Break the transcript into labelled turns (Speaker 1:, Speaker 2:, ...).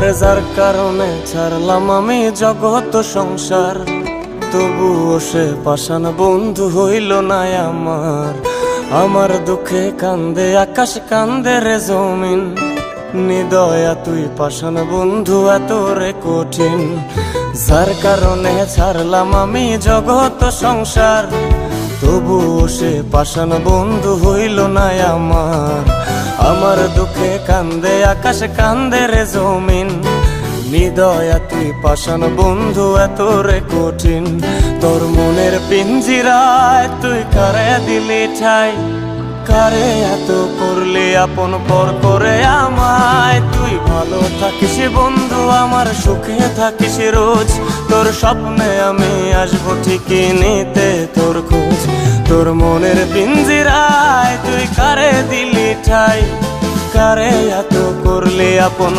Speaker 1: আরে যার কারণে ছাড়লাম আমি জগৎ সংসার, তবুও সে পাষাণ বন্ধু হইল না আমার। আমার দুঃখে কান্দে আকাশ, কান্দে রে জমিন, নিদয়া তুই পাষাণ বন্ধু এত রে কঠিন। যার কারণে ছাড়লাম আমি জগৎ সংসার, তবুও সে পাষাণ বন্ধু হইল না আমার। আমার দুঃখে কান্দে আকাশ, কান্দে রে জমিন, নিদয়া তুই পাষাণ বন্ধু এত রে কঠিন। তোর মনের পিঞ্জিরায় তুই কারে দিলি ঠাই, কারে এত করলি আপন পর করে আমায়। তুই ভালো থাকিস বন্ধু আমার, সুখে থাকিস রোজ, তোর স্বপ্নে আমি আসবো ঠিকই নিতে তোর খোঁজ। তোর মনের পিঞ্জিরায় তুই কারে দিলি ঠাই, কারে এত করলি আপন